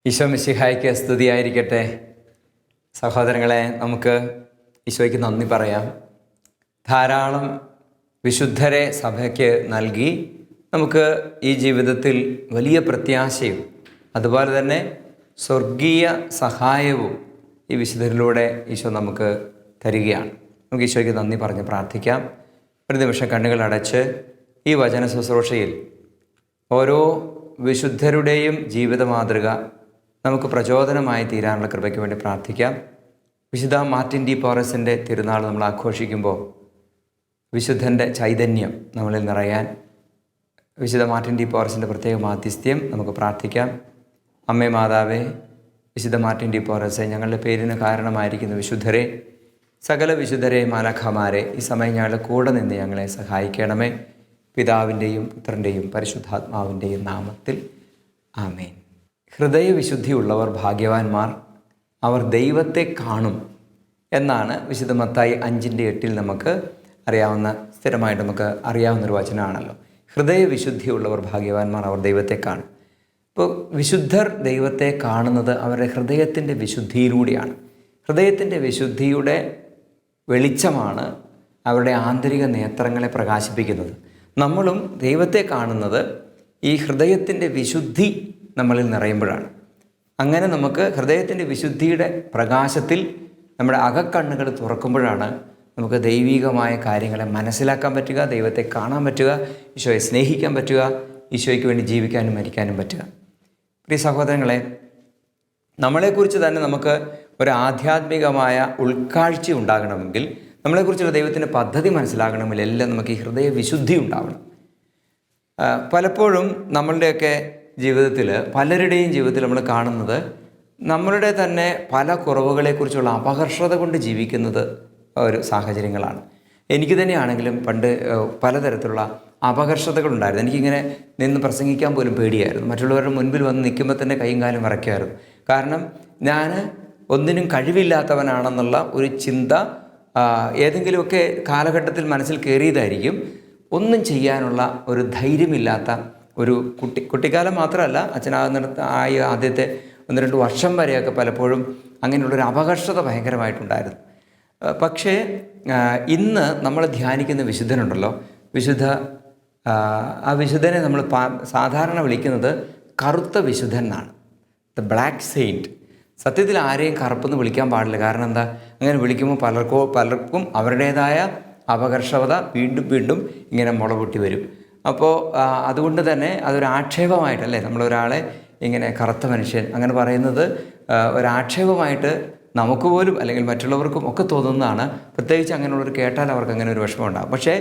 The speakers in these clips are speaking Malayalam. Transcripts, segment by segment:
ഈശോ മിശിഹായ്ക്ക് സ്തുതിയായിരിക്കട്ടെ. സഹോദരങ്ങളെ, നമുക്ക് ഈശോയ്ക്ക് നന്ദി പറയാം. ധാരാളം വിശുദ്ധരെ സഭയ്ക്ക് നൽകി നമുക്ക് ഈ ജീവിതത്തിൽ വലിയ പ്രത്യാശയും അതുപോലെ തന്നെ സ്വർഗീയ സഹായവും ഈ വിശുദ്ധരിലൂടെ ഈശോ നമുക്ക് തരികയാണ്. നമുക്ക് ഈശോയ്ക്ക് നന്ദി പറഞ്ഞ് പ്രാർത്ഥിക്കാം. ഒരു നിമിഷം കണ്ണുകൾ അടച്ച് ഈ വചന ശുശ്രൂഷയിൽ ഓരോ വിശുദ്ധരുടെയും ജീവിത മാതൃക നമുക്ക് പ്രചോദനമായി തീരാനുള്ള കൃപയ്ക്ക് വേണ്ടി പ്രാർത്ഥിക്കാം. വിശുദ്ധ മാർട്ടിൻ ഡി പോറസിൻ്റെ തിരുനാൾ നമ്മൾ ആഘോഷിക്കുമ്പോൾ വിശുദ്ധൻ്റെ ചൈതന്യം നമ്മളിൽ നിറയാൻ വിശുദ്ധ മാർട്ടിൻ ഡി പോറസിൻ്റെ പ്രത്യേക മാധ്യസ്ഥ്യം നമുക്ക് പ്രാർത്ഥിക്കാം. അമ്മേ മാതാവേ, വിശുദ്ധ മാർട്ടിൻ ഡി പോറസെ, ഞങ്ങളുടെ പേരിന് കാരണമായിരിക്കുന്ന വിശുദ്ധരെ, സകല വിശുദ്ധരെ, മാലാഖമാരെ, ഈ സമയം ഞങ്ങളുടെ കൂടെ നിന്ന് ഞങ്ങളെ സഹായിക്കണമേ. പിതാവിൻ്റെയും പുത്രൻ്റെയും പരിശുദ്ധാത്മാവിൻ്റെയും നാമത്തിൽ ആമേൻ. ഹൃദയവിശുദ്ധിയുള്ളവർ ഭാഗ്യവാന്മാർ, അവർ ദൈവത്തെ കാണും എന്നാണ് വിശുദ്ധ മത്തായി 5:8 നമുക്ക് അറിയാവുന്ന, സ്ഥിരമായിട്ട് നമുക്ക് അറിയാവുന്നൊരു വചനമാണല്ലോ. ഹൃദയവിശുദ്ധിയുള്ളവർ ഭാഗ്യവാന്മാർ, അവർ ദൈവത്തെ കാണും. ഇപ്പോൾ വിശുദ്ധർ ദൈവത്തെ കാണുന്നത് അവരുടെ ഹൃദയത്തിൻ്റെ വിശുദ്ധിയിലൂടെയാണ്. ഹൃദയത്തിൻ്റെ വിശുദ്ധിയുടെ വെളിച്ചമാണ് അവരുടെ ആന്തരിക നേത്രങ്ങളെ പ്രകാശിപ്പിക്കുന്നത്. നമ്മളും ദൈവത്തെ കാണുന്നത് ഈ ഹൃദയത്തിൻ്റെ വിശുദ്ധി നമ്മളിൽ നിറയുമ്പോഴാണ്. അങ്ങനെ നമുക്ക് ഹൃദയത്തിൻ്റെ വിശുദ്ധിയുടെ പ്രകാശത്തിൽ നമ്മുടെ അകക്കണ്ണുകൾ തുറക്കുമ്പോഴാണ് നമുക്ക് ദൈവികമായ കാര്യങ്ങളെ മനസ്സിലാക്കാൻ പറ്റുക, ദൈവത്തെ കാണാൻ പറ്റുക, ഈശോയെ സ്നേഹിക്കാൻ പറ്റുക, ഈശോയ്ക്ക് വേണ്ടി ജീവിക്കാനും മരിക്കാനും പറ്റുക. പ്രിയ സഹോദരങ്ങളെ, നമ്മളെക്കുറിച്ച് തന്നെ നമുക്ക് ഒരു ആധ്യാത്മികമായ ഉൾക്കാഴ്ച ഉണ്ടാകണമെങ്കിൽ, നമ്മളെക്കുറിച്ചുള്ള ദൈവത്തിൻ്റെ പദ്ധതി മനസ്സിലാകണമെങ്കിൽ എല്ലാം നമുക്ക് ഈ ഹൃദയ വിശുദ്ധി ഉണ്ടാവണം. പലപ്പോഴും നമ്മളുടെയൊക്കെ ജീവിതത്തിൽ, പലരുടെയും ജീവിതത്തിൽ നമ്മൾ കാണുന്നത് നമ്മളുടെ തന്നെ പല കുറവുകളെക്കുറിച്ചുള്ള അപകർഷത കൊണ്ട് ജീവിക്കുന്നത് ഒരു സാഹചര്യങ്ങളാണ്. എനിക്ക് തന്നെയാണെങ്കിലും പണ്ട് പലതരത്തിലുള്ള അപകർഷതകളുണ്ടായിരുന്നു. എനിക്കിങ്ങനെ നിന്ന് പ്രസംഗിക്കാൻ പോലും പേടിയായിരുന്നു. മറ്റുള്ളവരുടെ മുൻപിൽ വന്ന് നിൽക്കുമ്പോൾ തന്നെ കൈയും കാലും വിറയ്ക്കുമായിരുന്നു. കാരണം ഞാൻ ഒന്നിനും കഴിവില്ലാത്തവനാണെന്നുള്ള ഒരു ചിന്ത ഏതെങ്കിലുമൊക്കെ കാലഘട്ടത്തിൽ മനസ്സിൽ കയറിയതായിരിക്കും. ഒന്നും ചെയ്യാനുള്ള ഒരു ധൈര്യമില്ലാത്ത ഒരു കുട്ടിക്കാലം മാത്രമല്ല, അച്ഛനാകുന്നിടത്ത് ആദ്യത്തെ 1-2 വർഷം വരെയൊക്കെ പലപ്പോഴും അങ്ങനെയുള്ളൊരു അപകർഷത ഭയങ്കരമായിട്ടുണ്ടായിരുന്നു. പക്ഷേ ഇന്ന് നമ്മൾ ധ്യാനിക്കുന്ന വിശുദ്ധനുണ്ടല്ലോ, ആ വിശുദ്ധനെ നമ്മൾ സാധാരണ വിളിക്കുന്നത് കറുത്ത വിശുദ്ധൻ എന്നാണ്, ദ ബ്ലാക്ക് സെയിൻറ്റ്. സത്യത്തിൽ ആരെയും കറുപ്പെന്ന് വിളിക്കാൻ പാടില്ല. കാരണം എന്താ, അങ്ങനെ വിളിക്കുമ്പോൾ പലർക്കും അവരുടേതായ അപകർഷത വീണ്ടും വീണ്ടും ഇങ്ങനെ മുളപൊട്ടി വരും. അപ്പോൾ അതുകൊണ്ട് തന്നെ അതൊരു ആക്ഷേപമായിട്ടല്ലേ നമ്മളൊരാളെ ഇങ്ങനെ കറുത്ത മനുഷ്യൻ അങ്ങനെ പറയുന്നത് ഒരാക്ഷേപമായിട്ട് നമുക്ക് പോലും അല്ലെങ്കിൽ മറ്റുള്ളവർക്കും ഒക്കെ തോന്നുന്നതാണ്. പ്രത്യേകിച്ച് അങ്ങനെയുള്ളവർ കേട്ടാൽ അവർക്ക് അങ്ങനെ ഒരു വിഷമം ഉണ്ടാകും. പക്ഷേ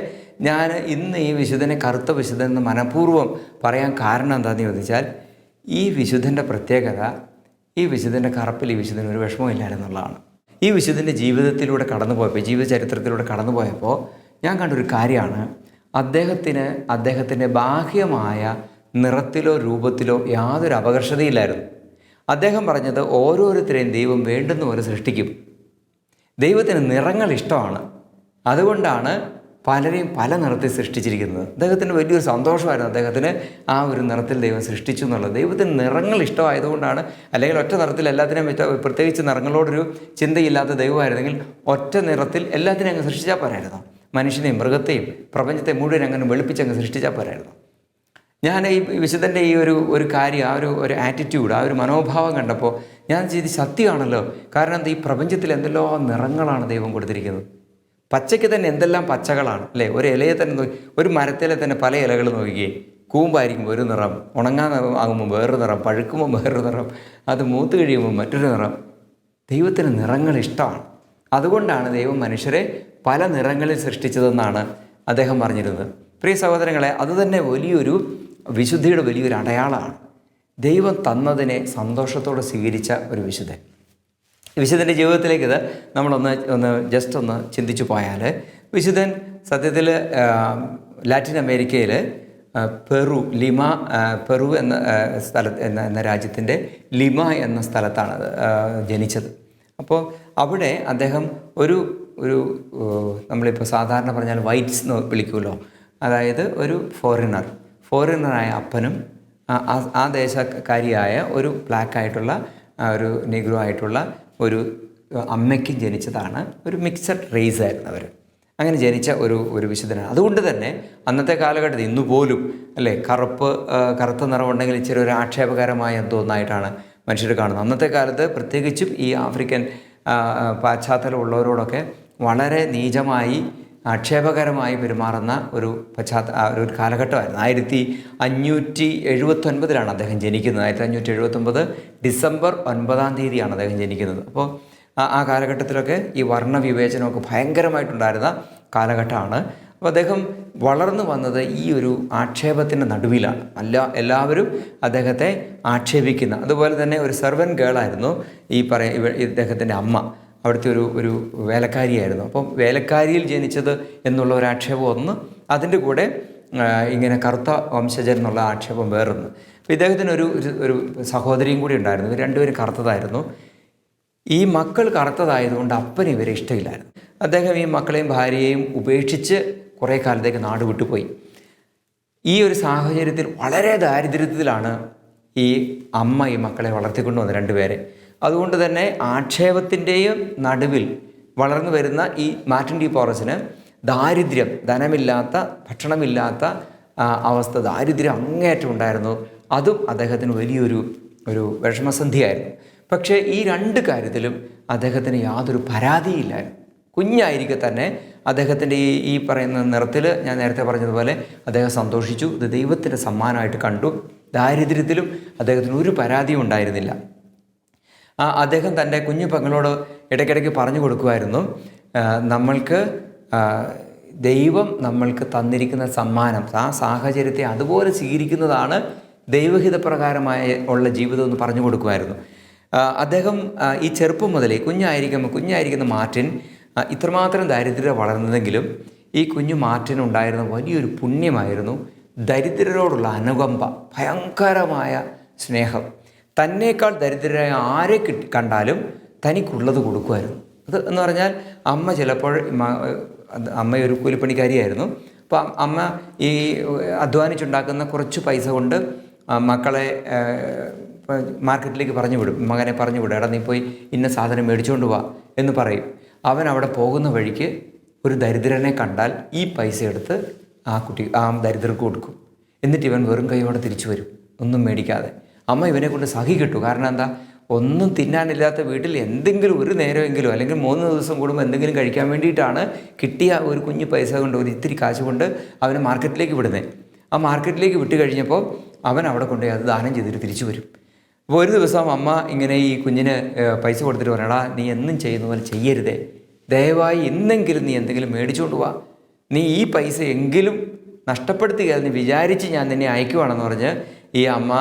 ഞാൻ ഇന്ന് ഈ വിശുദ്ധനെ കറുത്ത വിശുദ്ധൻ എന്ന് മനഃപൂർവ്വം പറയാൻ കാരണം എന്താണെന്ന് ചോദിച്ചാൽ, ഈ വിശുദ്ധൻ്റെ പ്രത്യേകത, ഈ വിശുദ്ധൻ്റെ കറുപ്പിൽ ഈ വിശുദ്ധന് ഒരു വിഷമമില്ലായിരുന്നുള്ളതാണ്. ഈ വിശുദ്ധൻ്റെ ജീവിതത്തിലൂടെ കടന്നുപോയപ്പോൾ, ജീവചരിത്രത്തിലൂടെ കടന്നുപോയപ്പോൾ ഞാൻ കണ്ടൊരു കാര്യമാണ്, അദ്ദേഹത്തിൻ്റെ ബാഹ്യമായ നിറത്തിലോ രൂപത്തിലോ യാതൊരു അപകർഷതയില്ലായിരുന്നു. അദ്ദേഹം പറഞ്ഞത് ഓരോരുത്തരെയും ദൈവം വേണ്ടുന്ന പോലെ സൃഷ്ടിക്കും. ദൈവത്തിന് നിറങ്ങൾ ഇഷ്ടമാണ്. അതുകൊണ്ടാണ് പലരെയും പല നിറത്തിൽ സൃഷ്ടിച്ചിരിക്കുന്നത്. അദ്ദേഹത്തിന് വലിയൊരു സന്തോഷമായിരുന്നു അദ്ദേഹത്തിന് ആ ഒരു നിറത്തിൽ ദൈവം സൃഷ്ടിച്ചു എന്നുള്ളത്. ദൈവത്തിന് നിറങ്ങൾ ഇഷ്ടമായതുകൊണ്ടാണ്. അല്ലെങ്കിൽ ഒറ്റ നിറത്തിൽ എല്ലാത്തിനെയും പ്രത്യേകിച്ച് നിറങ്ങളോടൊരു ചിന്തയില്ലാത്ത ദൈവമായിരുന്നെങ്കിൽ ഒറ്റ നിറത്തിൽ എല്ലാത്തിനെയും അങ്ങ് സൃഷ്ടിച്ചാൽ പോരായിരുന്നു. മനുഷ്യനെയും മൃഗത്തെയും പ്രപഞ്ചത്തെ മുഴുവൻ അങ്ങനെ വെളുപ്പിച്ചങ്ങ് സൃഷ്ടിച്ചാൽ പോരായിരുന്നു. ഞാൻ ഈ വിശുദ്ധൻ്റെ ഈ ഒരു കാര്യം, ആ ഒരു ആറ്റിറ്റ്യൂഡ്, ആ ഒരു മനോഭാവം കണ്ടപ്പോൾ ഞാൻ ചെയ്ത് സത്യമാണല്ലോ. കാരണം എന്താ, ഈ പ്രപഞ്ചത്തിൽ എന്തെല്ലാം നിറങ്ങളാണ് ദൈവം കൊടുത്തിരിക്കുന്നത്. പച്ചയ്ക്ക് തന്നെ എന്തെല്ലാം പച്ചകളാണ് അല്ലേ. ഒരു ഇലയെ തന്നെ ഒരു മരത്തിലെ തന്നെ പല ഇലകൾ നോക്കിയേ. കൂമ്പായിരിക്കുമ്പോൾ ഒരു നിറം, ഉണങ്ങാൻ ആകുമ്പോൾ വേറൊരു നിറം, പഴുക്കുമ്പോൾ വേറൊരു നിറം, അത് മൂത്ത് കഴിയുമ്പോൾ മറ്റൊരു നിറം. ദൈവത്തിന് നിറങ്ങൾ ഇഷ്ടമാണ്. അതുകൊണ്ടാണ് ദൈവം മനുഷ്യരെ പല നിറങ്ങളിൽ സൃഷ്ടിച്ചതെന്നാണ് അദ്ദേഹം പറഞ്ഞിരുന്നത്. പ്രിയ സഹോദരങ്ങളെ, അതുതന്നെ വലിയൊരു വിശുദ്ധിയുടെ വലിയൊരു അടയാളമാണ്. ദൈവം തന്നതിനെ സന്തോഷത്തോടെ സ്വീകരിച്ച ഒരു വിശുദ്ധൻ. വിശുദ്ധൻ്റെ ജീവിതത്തിലേക്ക് ഇത് നമ്മളൊന്ന് ജസ്റ്റ് ഒന്ന് ചിന്തിച്ചു പോയാൽ, വിശുദ്ധൻ സത്യത്തിൽ ലാറ്റിൻ അമേരിക്കയിൽ പെറു എന്ന രാജ്യത്തിൻ്റെ ലിമ എന്ന സ്ഥലത്താണ് ജനിച്ചത്. അപ്പോൾ അവിടെ അദ്ദേഹം ഒരു നമ്മളിപ്പോൾ സാധാരണ പറഞ്ഞാൽ വൈറ്റ്സ് എന്ന് വിളിക്കുമല്ലോ, അതായത് ഒരു ഫോറിനറായ അപ്പനും ആ ദേശക്കാരിയായ ഒരു ബ്ലാക്കായിട്ടുള്ള ഒരു നെഗ്രോ ആയിട്ടുള്ള ഒരു അമ്മയ്ക്ക് ജനിച്ചതാണ്. ഒരു മിക്സഡ് റേസ് ആയിരുന്നു അവർ. അങ്ങനെ ജനിച്ച ഒരു വിശുദ്ധനാണ്. അതുകൊണ്ട് തന്നെ അന്നത്തെ കാലഘട്ടത്തിൽ ഇന്ന് പോലും അല്ലേ കറുത്ത നിറമുണ്ടെങ്കിൽ ഇച്ചിരി ഒരു ആക്ഷേപകരമായ എന്തോ ഒന്നായിട്ടാണ് മനുഷ്യർ കാണുന്നത്. അന്നത്തെ കാലത്ത് പ്രത്യേകിച്ചും ഈ ആഫ്രിക്കൻ പാശ്ചാത്തലമുള്ളവരോടൊക്കെ വളരെ നീചമായി ആക്ഷേപകരമായി പെരുമാറുന്ന ഒരു കാലഘട്ടമായിരുന്നു. 1579 അദ്ദേഹം ജനിക്കുന്നത്. 1579 ഡിസംബർ 9 അദ്ദേഹം ജനിക്കുന്നത്. അപ്പോൾ ആ കാലഘട്ടത്തിലൊക്കെ ഈ വർണ്ണവിവേചനമൊക്കെ ഭയങ്കരമായിട്ടുണ്ടായിരുന്ന കാലഘട്ടമാണ്. അപ്പോൾ അദ്ദേഹം വളർന്നു വന്നത് ഈ ഒരു ആക്ഷേപത്തിൻ്റെ നടുവിലാണ്. എല്ലാവരും അദ്ദേഹത്തെ ആക്ഷേപിക്കുന്ന. അതുപോലെ തന്നെ ഒരു സെർവൻറ്റ് ഗേളായിരുന്നു ഇദ്ദേഹത്തിൻ്റെ അമ്മ. അവിടുത്തെ ഒരു വേലക്കാരിയായിരുന്നു. അപ്പം വേലക്കാരിയിൽ ജനിച്ചത് എന്നുള്ള ഒരു ആക്ഷേപം ഒന്ന്, അതിൻ്റെ കൂടെ ഇങ്ങനെ കറുത്ത വംശജൻ എന്നുള്ള ആക്ഷേപം വേറൊന്ന്. അപ്പോൾ ഇദ്ദേഹത്തിന് ഒരു സഹോദരിയും കൂടി ഉണ്ടായിരുന്നു. ഇവർ രണ്ടുപേരും കറുത്തതായിരുന്നു. ഈ മക്കൾ കറുത്തതായതുകൊണ്ട് അപ്പന് ഇവരെ ഇഷ്ടമില്ലായിരുന്നു. അദ്ദേഹം ഈ മക്കളെയും ഭാര്യയെയും ഉപേക്ഷിച്ച് കുറേ കാലത്തേക്ക് നാട് വിട്ടുപോയി. ഈ ഒരു സാഹചര്യത്തിൽ വളരെ ദാരിദ്ര്യത്തിലാണ് ഈ അമ്മ ഈ മക്കളെ വളർത്തിക്കൊണ്ടു വന്നത്, രണ്ടുപേരെ. അതുകൊണ്ട് തന്നെ ആക്ഷേപത്തിൻ്റെയും നടുവിൽ വളർന്നു വരുന്ന ഈ മാർട്ടിൻ ഡി പോറസിന് ദാരിദ്ര്യം, ധനമില്ലാത്ത, ഭക്ഷണമില്ലാത്ത അവസ്ഥ, ദാരിദ്ര്യം അങ്ങേയറ്റം ഉണ്ടായിരുന്നു. അതും അദ്ദേഹത്തിന് വലിയൊരു വിഷമസന്ധിയായിരുന്നു. പക്ഷേ ഈ രണ്ട് കാര്യത്തിലും അദ്ദേഹത്തിന് യാതൊരു പരാതിയില്ലായിരുന്നു. കുഞ്ഞായിരിക്കെ തന്നെ അദ്ദേഹത്തിൻ്റെ ഈ പറയുന്ന നിറത്തിൽ ഞാൻ നേരത്തെ പറഞ്ഞതുപോലെ അദ്ദേഹം സന്തോഷിച്ചു. ഇത് ദൈവത്തിൻ്റെ സമ്മാനമായിട്ട് കണ്ടു. ദാരിദ്ര്യത്തിലും അദ്ദേഹത്തിന് ഒരു പരാതിയും ഉണ്ടായിരുന്നില്ല. അദ്ദേഹം തൻ്റെ കുഞ്ഞു പെങ്ങളോട് ഇടയ്ക്കിടയ്ക്ക് പറഞ്ഞു കൊടുക്കുമായിരുന്നു, ദൈവം നമ്മൾക്ക് തന്നിരിക്കുന്ന സമ്മാനം, ആ സാഹചര്യത്തെ അതുപോലെ സ്വീകരിക്കുന്നതാണ് ദൈവഹിതപ്രകാരമായ ഉള്ള ജീവിതം എന്ന് പറഞ്ഞു കൊടുക്കുമായിരുന്നു. അദ്ദേഹം ഈ ചെറുപ്പം മുതലേ കുഞ്ഞായിരിക്കുന്ന മാർട്ടിൻ ഇത്രമാത്രം ദരിദ്രത വളർന്നതെങ്കിലും ഈ കുഞ്ഞു മാർട്ടിനുണ്ടായിരുന്ന വലിയൊരു പുണ്യമായിരുന്നു ദരിദ്രരോടുള്ള അനുകമ്പ, ഭയങ്കരമായ സ്നേഹം. തന്നേക്കാൾ ദരിദ്രരായ ആരെ കണ്ടാലും തനിക്കുള്ളത് കൊടുക്കുമായിരുന്നു. അത് എന്ന് പറഞ്ഞാൽ അമ്മ ചിലപ്പോൾ അമ്മയൊരു കൂലിപ്പണിക്കാരിയായിരുന്നു. അപ്പോൾ അമ്മ ഈ അധ്വാനിച്ചുണ്ടാക്കുന്ന കുറച്ച് പൈസ കൊണ്ട് മക്കളെ മാർക്കറ്റിലേക്ക് പറഞ്ഞു വിടും. മകനെ പറഞ്ഞു വിടും, എടാ നീ പോയി ഇന്ന സാധനം മേടിച്ചുകൊണ്ട് വാ എന്ന് പറയും. അവൻ അവിടെ പോകുന്ന വഴിക്ക് ഒരു ദരിദ്രനെ കണ്ടാൽ ഈ പൈസ എടുത്ത് ആ ദരിദ്രർക്ക് കൊടുക്കും. എന്നിട്ട് ഇവൻ വെറും കൈയോടെ തിരിച്ചു വരും, ഒന്നും മേടിക്കാതെ. അമ്മ ഇവനെ കൊണ്ട് സഹിക്കിട്ടു. കാരണം എന്താ, ഒന്നും തിന്നാനില്ലാത്ത വീട്ടിൽ എന്തെങ്കിലും ഒരു നേരമെങ്കിലും അല്ലെങ്കിൽ 3 ദിവസം കൂടുമ്പോൾ എന്തെങ്കിലും കഴിക്കാൻ വേണ്ടിയിട്ടാണ് കിട്ടിയ ഒരു കുഞ്ഞു പൈസ കൊണ്ട്, ഒരു ഇത്തിരി കാശ് കൊണ്ട് അവനെ മാർക്കറ്റിലേക്ക് വിടുന്നത്. ആ മാർക്കറ്റിലേക്ക് വിട്ട് കഴിഞ്ഞപ്പോൾ അവൻ അവിടെ കൊണ്ടുപോയി അത് ദാനം ചെയ്തിട്ട് തിരിച്ചു വരും. അപ്പോൾ ഒരു ദിവസം അമ്മ ഇങ്ങനെ ഈ കുഞ്ഞിന് പൈസ കൊടുത്തിട്ട് പറയടാ, നീ എന്നും ചെയ്യുന്ന പോലെ ചെയ്യരുതേ, ദയവായി ഇന്നെങ്കിലും നീ എന്തെങ്കിലും മേടിച്ചുകൊണ്ട് പോവാ, നീ ഈ പൈസ എങ്കിലും നഷ്ടപ്പെടുത്തുകയാൽ നീ വിചാരിച്ച് ഞാൻ നിന്നെ അയക്കുവാണെന്ന് പറഞ്ഞ് ഈ അമ്മ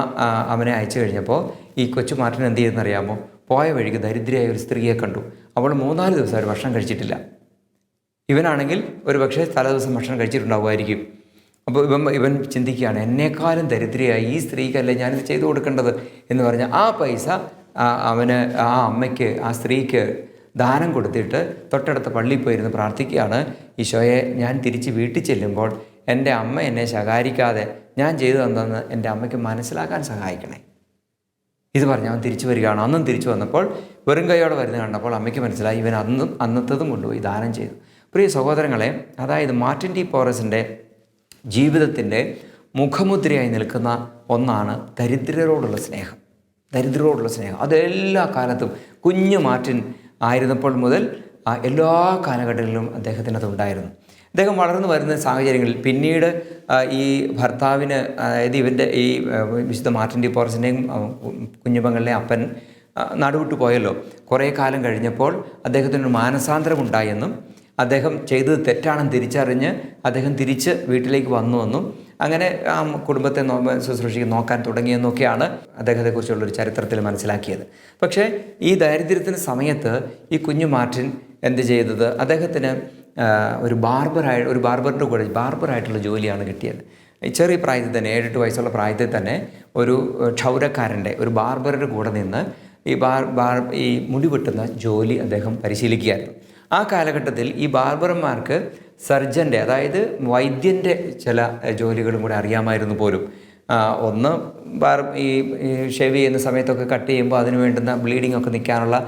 അവനെ അയച്ചു കഴിഞ്ഞപ്പോൾ ഈ കൊച്ചു മാർട്ടിൻ എന്ത് ചെയ്തെന്നറിയാമോ? പോയ വഴിക്ക് ദരിദ്രയായ ഒരു സ്ത്രീയെ കണ്ടു. അവൾ 3-4 ദിവസം അവർ ഭക്ഷണം കഴിച്ചിട്ടില്ല. ഇവനാണെങ്കിൽ ഒരു പക്ഷേ തലേദിവസം ഭക്ഷണം കഴിച്ചിട്ടുണ്ടാവുമായിരിക്കും. അപ്പോൾ ഇവൻ ചിന്തിക്കുകയാണ്, എന്നെക്കാളും ദരിദ്രയായി ഈ സ്ത്രീക്കല്ലേ ഞാനിത് ചെയ്തു കൊടുക്കേണ്ടത് എന്ന് പറഞ്ഞാൽ ആ പൈസ അവന്, ആ അമ്മയ്ക്ക്, ആ സ്ത്രീക്ക് ദാനം കൊടുത്തിട്ട് തൊട്ടടുത്ത പള്ളിയിൽ പോയിരുന്ന് പ്രാർത്ഥിക്കുകയാണ്, ഈശോയെ ഞാൻ തിരിച്ച് വീട്ടിൽ ചെല്ലുമ്പോൾ എൻ്റെ അമ്മ എന്നെ ശകാരിക്കാതെ ഞാൻ ചെയ്തു തന്നെന്ന് എൻ്റെ അമ്മയ്ക്ക് മനസ്സിലാക്കാൻ സഹായിക്കണേ. ഇത് പറഞ്ഞ് അവൻ തിരിച്ചു വരികയാണ്. അന്നും തിരിച്ചു വന്നപ്പോൾ വെറും കൈയോടെ വരുന്നത് കണ്ടപ്പോൾ അമ്മയ്ക്ക് മനസ്സിലായി ഇവൻ അന്നത്തതും കൊണ്ടുപോയി ദാനം ചെയ്തു. പ്രിയ സഹോദരങ്ങളെ, അതായത് മാർട്ടിൻ ഡി പോറസിൻ്റെ ജീവിതത്തിൻ്റെ മുഖമുദ്രയായി നിൽക്കുന്ന ഒന്നാണ് ദരിദ്രരോടുള്ള സ്നേഹം. അതെല്ലാ കാലത്തും കുഞ്ഞു മാർട്ടിൻ ആയിരുന്നപ്പോൾ മുതൽ എല്ലാ കാലഘട്ടങ്ങളിലും അദ്ദേഹത്തിനതുണ്ടായിരുന്നു. അദ്ദേഹം വളർന്നു വരുന്ന സാഹചര്യങ്ങളിൽ പിന്നീട് ഈ ഭർത്താവിന്, അതായത് ഇവൻ്റെ ഈ വിശുദ്ധ മാർട്ടിൻ ഡി പോറസിൻ്റെയും കുഞ്ഞുപെങ്ങളുടെ അപ്പൻ നടുവിട്ട് പോയല്ലോ. കുറേ കാലം കഴിഞ്ഞപ്പോൾ അദ്ദേഹത്തിനൊരു മാനസാന്തരം ഉണ്ടായെന്നും അദ്ദേഹം ചെയ്തത് തെറ്റാണെന്ന് തിരിച്ചറിഞ്ഞ് അദ്ദേഹം തിരിച്ച് വീട്ടിലേക്ക് വന്നുവെന്നും അങ്ങനെ ആ കുടുംബത്തെ ശുശ്രൂഷിക്കാൻ നോക്കാൻ തുടങ്ങിയെന്നൊക്കെയാണ് അദ്ദേഹത്തെക്കുറിച്ചുള്ളൊരു ചരിത്രത്തിൽ മനസ്സിലാക്കിയത്. പക്ഷേ ഈ ദാരിദ്ര്യത്തിൻ്റെ സമയത്ത് ഈ കുഞ്ഞു മാർട്ടിൻ എന്ത് ചെയ്തത്, അദ്ദേഹത്തിന് ഒരു ബാർബറിൻ്റെ കൂടെ ബാർബറായിട്ടുള്ള ജോലിയാണ് കിട്ടിയത്. ചെറിയ പ്രായത്തിൽ തന്നെ 7-8 വയസ്സുള്ള പ്രായത്തിൽ തന്നെ ഒരു ക്ഷൗരക്കാരൻ്റെ, ഒരു ബാർബറിൻ്റെ കൂടെ നിന്ന് ഈ മുടി വെട്ടുന്ന ജോലി അദ്ദേഹം പരിശീലിക്കുകയായിരുന്നു. ആ കാലഘട്ടത്തിൽ ഈ ബാർബർമാർക്ക് സർജൻ്റെ, അതായത് വൈദ്യൻ്റെ ചില ജോലികളും കൂടെ അറിയാമായിരുന്നു പോലും. ഒന്ന് ഈ ഷേവ് ചെയ്യുന്ന സമയത്തൊക്കെ കട്ട് ചെയ്യുമ്പോൾ അതിന് വേണ്ടുന്ന ബ്ലീഡിംഗ് ഒക്കെ നിൽക്കാനുള്ള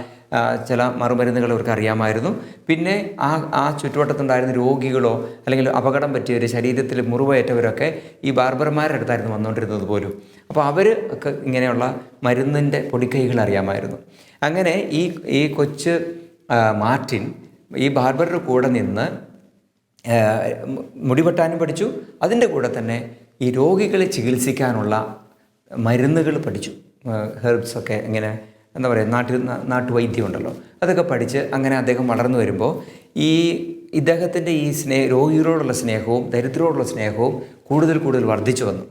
ചില മറുമരുന്നുകൾ അവർക്ക് അറിയാമായിരുന്നു. പിന്നെ ആ ചുറ്റുവട്ടത്തുണ്ടായിരുന്ന രോഗികളോ അല്ലെങ്കിൽ അപകടം പറ്റിയവർ, ശരീരത്തിൽ മുറിവേറ്റവരൊക്കെ ഈ ബാർബർമാരുടെ അടുത്തായിരുന്നു വന്നുകൊണ്ടിരുന്നത് പോലും. അപ്പോൾ അവർ ഒക്കെ ഇങ്ങനെയുള്ള മരുന്നിൻ്റെ പൊടിക്കൈകൾ അറിയാമായിരുന്നു. അങ്ങനെ ഈ കൊച്ച് മാർട്ടിൻ ഈ ബാർബറുടെ കൂടെ നിന്ന് മുടിവെട്ടാനും പഠിച്ചു. അതിൻ്റെ കൂടെ തന്നെ ഈ രോഗികളെ ചികിത്സിക്കാനുള്ള മരുന്നുകൾ പഠിച്ചു. ഹെർബ്സൊക്കെ ഇങ്ങനെ എന്താ പറയുക, നാട്ടുവൈദ്യം ഉണ്ടല്ലോ, അതൊക്കെ പഠിച്ച് അങ്ങനെ അദ്ദേഹം വളർന്നു വരുമ്പോൾ ഇദ്ദേഹത്തിൻ്റെ ഈ രോഗികളോടുള്ള സ്നേഹവും ദരിദ്രരോടുള്ള സ്നേഹവും കൂടുതൽ വർദ്ധിച്ചു വന്നു.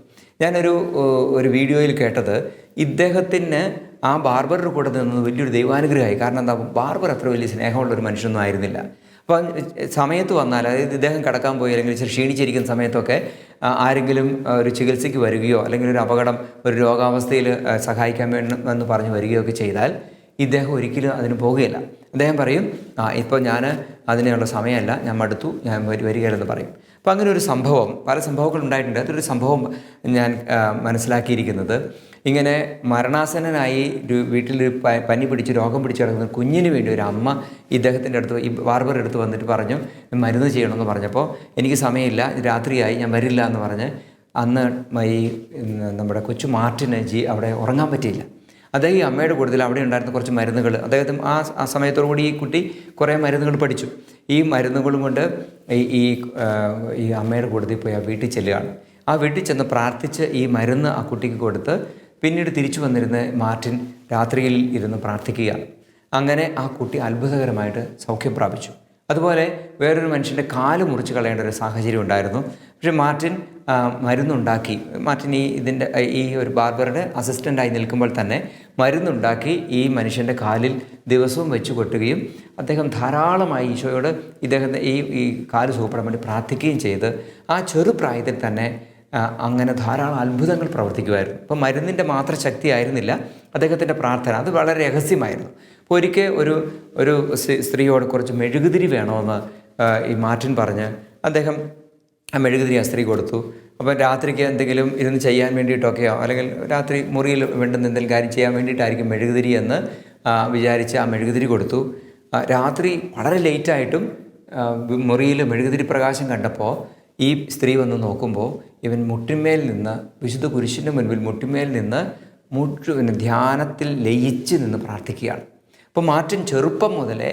ഞാനൊരു വീഡിയോയിൽ കേട്ടത്, ഇദ്ദേഹത്തിന് ആ ബാർബറുടെ കൂടെ നിന്നത് വലിയൊരു ദൈവാനുഗ്രഹമായി. കാരണം എന്താ, ബാർബർ അത്ര വലിയ സ്നേഹമുള്ളൊരു മനുഷ്യനൊന്നും ആയിരുന്നില്ല. അപ്പം സമയത്ത് വന്നാൽ, അതായത് ഇദ്ദേഹം കിടക്കാൻ പോയി അല്ലെങ്കിൽ ക്ഷീണിച്ചിരിക്കുന്ന സമയത്തൊക്കെ ആരെങ്കിലും ഒരു ചികിത്സയ്ക്ക് വരികയോ അല്ലെങ്കിൽ ഒരു അപകടം, ഒരു രോഗാവസ്ഥയിൽ സഹായിക്കാൻ വേണമെന്ന് പറഞ്ഞ് വരികയോ ഒക്കെ ചെയ്താൽ ഇദ്ദേഹം ഒരിക്കലും അതിന് പോകുകയില്ല. അദ്ദേഹം പറയും, ഇപ്പോൾ ഞാൻ അതിനുള്ള സമയമല്ല, ഞാൻ മടുത്തു, ഞാൻ വരികയില്ലെന്ന് പറയും. അപ്പോൾ അങ്ങനെ ഒരു സംഭവം, പല സംഭവങ്ങൾ ഉണ്ടായിട്ടുണ്ട്. അതൊരു സംഭവം ഞാൻ മനസ്സിലാക്കിയിരിക്കുന്നത്, ഇങ്ങനെ മരണാസന്നനായി വീട്ടിൽ പനി പിടിച്ച് രോഗം പിടിച്ച് കിടക്കുന്ന കുഞ്ഞിന് വേണ്ടി ഒരു അമ്മ ഇദ്ദേഹത്തിൻ്റെ അടുത്ത്, ഈ ബാർബറുടെ അടുത്ത് വന്നിട്ട് പറഞ്ഞു മരുന്ന് ചെയ്യണമെന്ന് പറഞ്ഞപ്പോൾ, എനിക്ക് സമയമില്ല, രാത്രിയായി, ഞാൻ വരില്ല എന്ന് പറഞ്ഞ് അന്ന് ഈ നമ്മുടെ കൊച്ചു മാർട്ടിന് അവിടെ ഉറങ്ങാൻ പറ്റിയില്ല. അദ്ദേഹം ഈ അമ്മയുടെ കൂടുതൽ അവിടെ ഉണ്ടായിരുന്ന കുറച്ച് മരുന്നുകൾ, അദ്ദേഹത്തിന് ആ സമയത്തോടു കൂടി ഈ കുട്ടി കുറേ മരുന്നുകൾ പഠിച്ചു. ഈ മരുന്നുകളും കൊണ്ട് ഈ അമ്മയുടെ കൂടുതൽ പോയി ആ വീട്ടിൽ ചെല്ലുകയാണ്. ആ വീട്ടിൽ ചെന്ന് പ്രാർത്ഥിച്ച് ഈ മരുന്ന് ആ കുട്ടിക്ക് കൊടുത്ത് പിന്നീട് തിരിച്ചു വന്നിരുന്ന് മാർട്ടിൻ രാത്രിയിൽ ഇരുന്ന് പ്രാർത്ഥിക്കുകയാണ്. അങ്ങനെ ആ കുട്ടി അത്ഭുതകരമായിട്ട് സൗഖ്യം പ്രാപിച്ചു. അതുപോലെ വേറൊരു മനുഷ്യൻ്റെ കാല് മുറിച്ച് കളയേണ്ട ഒരു സാഹചര്യം ഉണ്ടായിരുന്നു. പക്ഷേ മാർട്ടിൻ മരുന്നുണ്ടാക്കി. മാർട്ടിൻ ഈ ഒരു ബാർബറുടെ അസിസ്റ്റൻ്റായി നിൽക്കുമ്പോൾ തന്നെ മരുന്നുണ്ടാക്കി ഈ മനുഷ്യൻ്റെ കാലിൽ ദിവസവും വെച്ച് കൊട്ടുകയും അദ്ദേഹം ധാരാളമായി ഈശോയോട് ഇദ്ദേഹത്തെ ഈ കാല് സുഖപ്പെടാൻ വേണ്ടി പ്രാർത്ഥിക്കുകയും ചെയ്ത് ആ ചെറുപ്രായത്തിൽ തന്നെ അങ്ങനെ ധാരാളം അത്ഭുതങ്ങൾ പ്രവർത്തിക്കുമായിരുന്നു. അപ്പം മരുന്നിൻ്റെ മാത്രം ശക്തിയായിരുന്നില്ല അദ്ദേഹത്തിൻ്റെ പ്രാർത്ഥന, അത് വളരെ രഹസ്യമായിരുന്നു. അപ്പോൾ ഒരിക്കൽ ഒരു സ്ത്രീയോട് കുറച്ച് മെഴുകുതിരി വേണമെന്ന് ഈ മാർട്ടിൻ പറഞ്ഞ് അദ്ദേഹം ആ മെഴുകുതിരി ആ സ്ത്രീ കൊടുത്തു. അപ്പോൾ രാത്രിക്ക് എന്തെങ്കിലും ഇരുന്ന് ചെയ്യാൻ വേണ്ടിയിട്ടൊക്കെയോ അല്ലെങ്കിൽ രാത്രി മുറിയിൽ വേണ്ടുന്ന എന്തെങ്കിലും കാര്യം ചെയ്യാൻ വേണ്ടിയിട്ടായിരിക്കും മെഴുകുതിരി എന്ന് വിചാരിച്ച് ആ മെഴുകുതിരി കൊടുത്തു. രാത്രി വളരെ ലേറ്റായിട്ടും മുറിയിൽ മെഴുകുതിരി പ്രകാശം കണ്ടപ്പോൾ ഈ സ്ത്രീ വന്ന് നോക്കുമ്പോൾ ഇവൻ മുട്ടിന്മേൽ നിന്ന്, വിശുദ്ധ കുരിശിൻ്റെ മുൻപിൽ മുട്ടിന്മേൽ നിന്ന് ധ്യാനത്തിൽ ലയിച്ച് നിന്ന് പ്രാർത്ഥിക്കുകയാണ്. അപ്പോൾ മാർട്ടിൻ ചെറുപ്പം മുതലേ